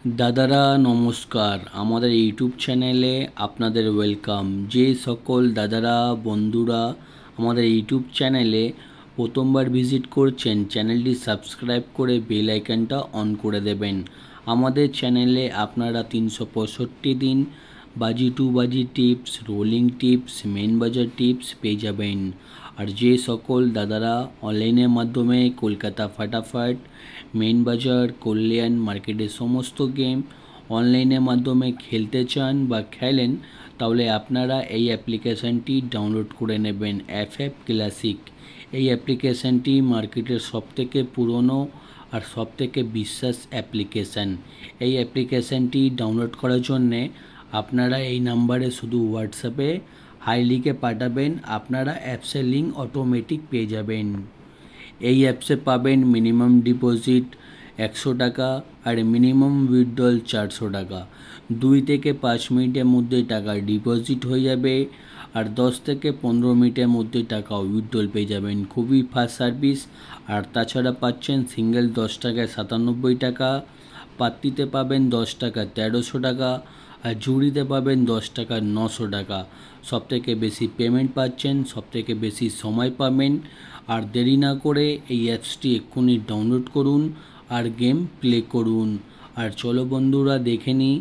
দাদারা নমস্কার, আমাদের ইউটিউব চ্যানেলে আপনাদের ওয়েলকাম। যে সকল দাদারা বন্ধুরা আমাদের ইউটিউব চ্যানেলে প্রথমবার ভিজিট করছেন, চ্যানেলটি সাবস্ক্রাইব করে বেল আইকনটা অন করে দেবেন। আমাদের চ্যানেলে আপনারা 365 দিন বাজি টু বাজি টিপস, রোলিং টিপস, মেন বাজার টিপস পেয়ে যাবেন। আর যে সকল দাদারা অনলাইনের মাধ্যমে কলকাতা ফাটাফাট, মেন বাজার, কল্যাণ মার্কেটের সমস্ত গেম অনলাইনের মাধ্যমে খেলতে চান বা খেলেন, তাহলে আপনারা এই অ্যাপ্লিকেশানটি ডাউনলোড করে নেবেন, এফএফ ক্লাসিক। এই অ্যাপ্লিকেশানটি মার্কেটের সবথেকে পুরনো আর সবথেকে বিশ্বাস অ্যাপ্লিকেশান। এই অ্যাপ্লিকেশানটি ডাউনলোড করার জন্যে আপনারা এই নাম্বারে শুধু হোয়াটসঅ্যাপে হাই লিখে পাঠাবেন, আপনারা অ্যাপসের লিঙ্ক অটোমেটিক পেয়ে যাবেন। এই অ্যাপসে পাবেন মিনিমাম ডিপোজিট 100 টাকা আর মিনিমাম উইথড্রল 400 টাকা। 2 থেকে 5 মিনিটের মধ্যে টাকা ডিপোজিট হয়ে যাবে আর 10 থেকে 15 মিনিটের মধ্যে টাকা উইথড্রল পেয়ে যাবেন। খুবই ফাস্ট সার্ভিস। আর তাছাড়া পাচ্ছেন সিঙ্গেল 10 টাকায় 97 টাকা, পাত্তিতে পাবেন 10 টাকা 1300 টাকা, আর ঝুড়িতে পাবেন 10 টাকা 900 টাকা। সবথেকে বেশি পেমেন্ট পাচ্ছেন, সবথেকে বেশি সময় পাবেন। আর দেরি না করে এই অ্যাপসটি এক্ষুনি ডাউনলোড করুন আর গেম প্লে করুন। আর চলো বন্ধুরা দেখে নিই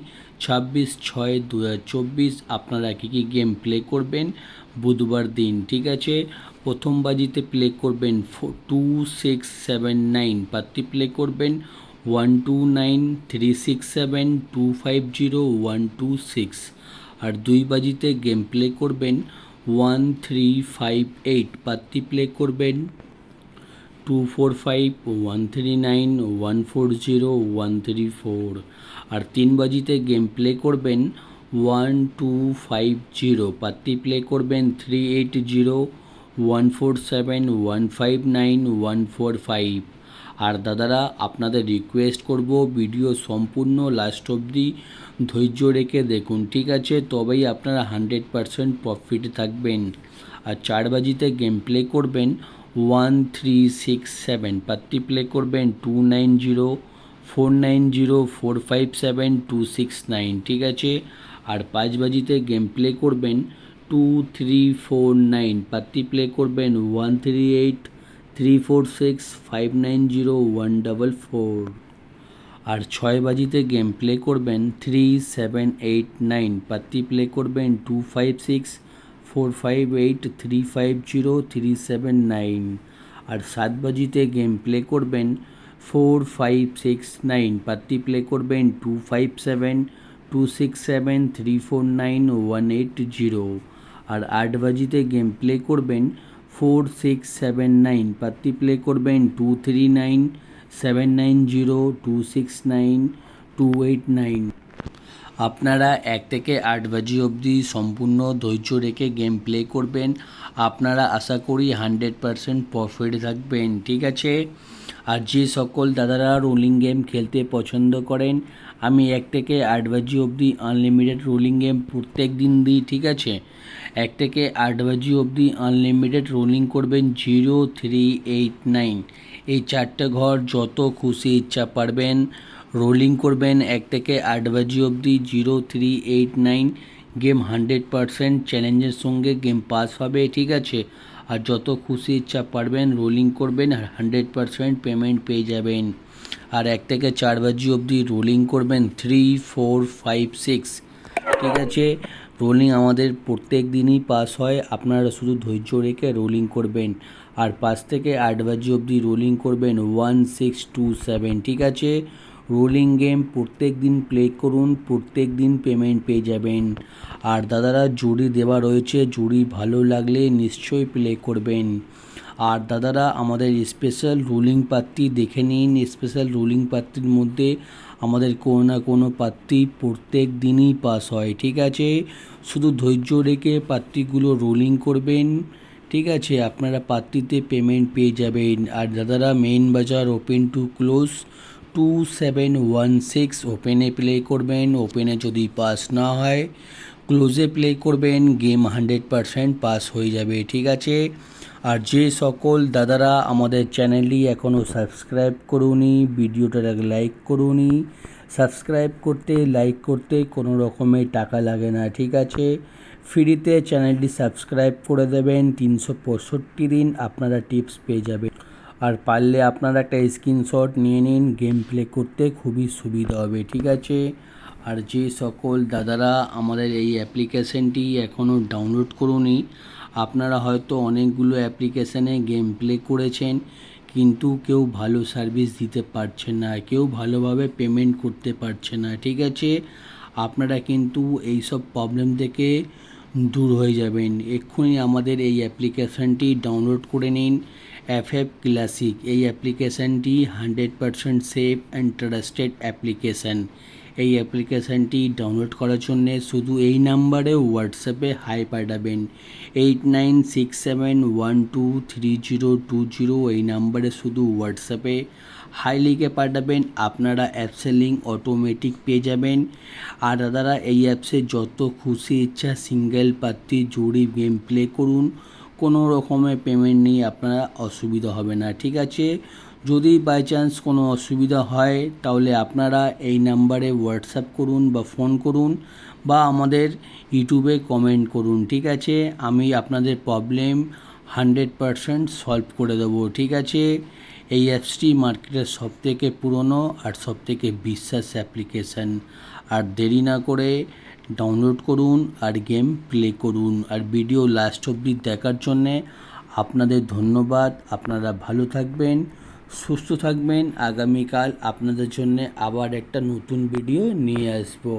26/6/2024 আপনারা কী কী গেম প্লে করবেন বুধবার দিন। ঠিক আছে, প্রথম বাজিতে প্লে করবেন 2679, পাত্তি প্লে করবেন 129367250126। আর 2 বাজিতে গেম প্লে করবেন 1358, পাত্তি প্লে করবেন 245139140134। আর 3 বাজিতে গেম প্লে করবেন 1250, পাত্তি প্লে করবেন 380147159145। আর দাদারা আপনাদের রিকোয়েস্ট করব, ভিডিও সম্পূর্ণ লাস্ট অবধি ধৈর্য রেখে দেখুন, ঠিক আছে? তবেই আপনারা 100% প্রফিটে থাকবেন। আর 4 বাজিতে গেম প্লে করবেন 1367, পাত্তি প্লে করবেন 290490457269, ঠিক আছে? আর 5 বাজিতে গেম প্লে করবেন 2349, পাত্তি প্লে করবেন 138346590144। আর 6 বাজিতে গেম প্লে করবেন 3789, পাত্তি প্লে করবেন 256458350379। আর 7 বাজিতে গেম প্লে করবেন 4569, পাত্তি প্লে করবেন 257267349180। আর 8 বাজিতে গেম প্লে করবেন 4679, পাত্তি প্লে করবেন 239790269289। আপনারা 1 থেকে 8 বাজি অবধি সম্পূর্ণ ধৈর্য রেখে গেম প্লে করবেন, আপনারা আশা করি 100% প্রফিট থাকবেন, ঠিক আছে? আর যে সকল দাদারা রোলিং গেম খেলতে পছন্দ করেন, আমি 1 থেকে 8 বাজি অবধি আনলিমিটেড রোলিং গেম প্রত্যেক দিন দিই, ঠিক আছে? 1 থেকে 8 বাজি অবধি আনলিমিটেড রোলিং করবেন 0389। এই 4টে ঘর যত খুশি ইচ্ছা পারবেন রোলিং করবেন 1 থেকে 8 বাজি অবধি 0389। গেম 100% চ্যালেঞ্জের সঙ্গে গেম পাস হবে, ঠিক আছে? আর যত খুশি ইচ্ছা পারবেন রোলিং করবেন আর 100% পেমেন্ট পেয়ে যাবেন। আর 1 থেকে 4 বাজি অবধি রোলিং করবেন 3456, ঠিক আছে? রোলিং আমাদের প্রত্যেক দিনই পাস হয়, আপনারা শুধু ধৈর্য রেখে রোলিং করবেন। আর 5 থেকে 8 বাজি অবধি রোলিং করবেন 1627, ঠিক আছে? রোলিং গেম প্রত্যেক দিন প্লে করুন, প্রত্যেক দিন পেমেন্ট পেয়ে যাবেন। আর দাদারা জুড়ি দেওয়া রয়েছে, জুড়ি ভালো লাগলে নিশ্চয়ই প্লে করবেন। আর দাদারা আমাদের স্পেশাল রুলিং পাত্তি দেখে নিন। স্পেশাল রুলিং পাত্তির মধ্যে আমাদের কোনো না কোনো পাত্তি প্রত্যেক দিনই পাস হয়, ঠিক আছে? শুধু ধৈর্য রেখে পাত্তিগুলো রোলিং করবেন, ঠিক আছে? আপনারা পাত্তিতে পেমেন্ট পেয়ে যাবেন। আর দাদারা মেইন বাজার ওপেন টু ক্লোজ 2716 ওপেনে প্লে করবেন। ওপেনে যদি পাস না হয় ক্লোজে প্লে করবেন, গেম 100% পাস হয়ে যাবে, ঠিক আছে? আর যে সকল দাদারা আমাদের চ্যানেলটি এখনও সাবস্ক্রাইব করুনি, ভিডিওটাকে লাইক করুনি, সাবস্ক্রাইব করতে, লাইক করতে কোনো রকমের টাকা লাগে না, ঠিক আছে। ফ্রিতে চ্যানেলটি সাবস্ক্রাইব করে দেবেন, 365 দিন আপনারা টিপস পেয়ে যাবেন। আর পারলে আপনারা একটা স্ক্রিনশট নিয়ে নিন, গেম প্লে করতে খুবই সুবিধা হবে, ঠিক আছে। আর যে সকল দাদারা আমাদের এই অ্যাপ্লিকেশানটি এখনও ডাউনলোড করুনি, আপনারা হয়তো অনেকগুলো অ্যাপ্লিকেশানে গেম প্লে করেছেন, কিন্তু কেউ ভালো সার্ভিস দিতে পারছে না, কেউ ভালোভাবে পেমেন্ট করতে পারছে না, ঠিক আছে। আপনারা কিন্তু এই সব প্রবলেম থেকে দূর হয়ে যাবেন। এক্ষুনি আমাদের এই অ্যাপ্লিকেশানটি ডাউনলোড করে নিন, FF ক্লাসিক। এই অ্যাপ্লিকেশানটি 100% সেফ অ্যান্ড ট্রাস্টেড অ্যাপ্লিকেশান। এই অ্যাপ্লিকেশানটি ডাউনলোড করার জন্য শুধু এই নাম্বারে হোয়াটসঅ্যাপে হাই পাঠাবেন, 8967123020। এই নাম্বারে শুধু হোয়াটসঅ্যাপে হাই লিখে পাঠাবেন, আপনারা অ্যাপসের লিঙ্ক অটোমেটিক পেয়ে যাবেন। আর দাদারা এই অ্যাপসে যত খুশি ইচ্ছা সিঙ্গেল পাত্তি জুড়ি গেম প্লে করুন, কোনো রকমের পেমেন্ট নেই, আপনারা অসুবিধা হবে না, ঠিক আছে। যদি বাই চান্স কোনো অসুবিধা হয় তাহলে আপনারা এই নাম্বারে হোয়াটসঅ্যাপ করুন বা ফোন করুন বা আমাদের ইউটিউবে কমেন্ট করুন, ঠিক আছে। আমি আপনাদের প্রবলেম 100% সলভ করে দেবো, ঠিক আছে। এই অ্যাপসটি মার্কেটের সবথেকে পুরনো আর সবথেকে বিশ্বাস অ্যাপ্লিকেশান। আর দেরি না করে ডাউনলোড করুন আর গেম প্লে করুন। আর ভিডিও লাস্ট অবধি দেখার জন্যে আপনাদের ধন্যবাদ। আপনারা ভালো থাকবেন, সুস্থ থাকবেন। আগামীকাল আপনাদের জন্য আবার একটা নতুন ভিডিও নিয়ে আসবো।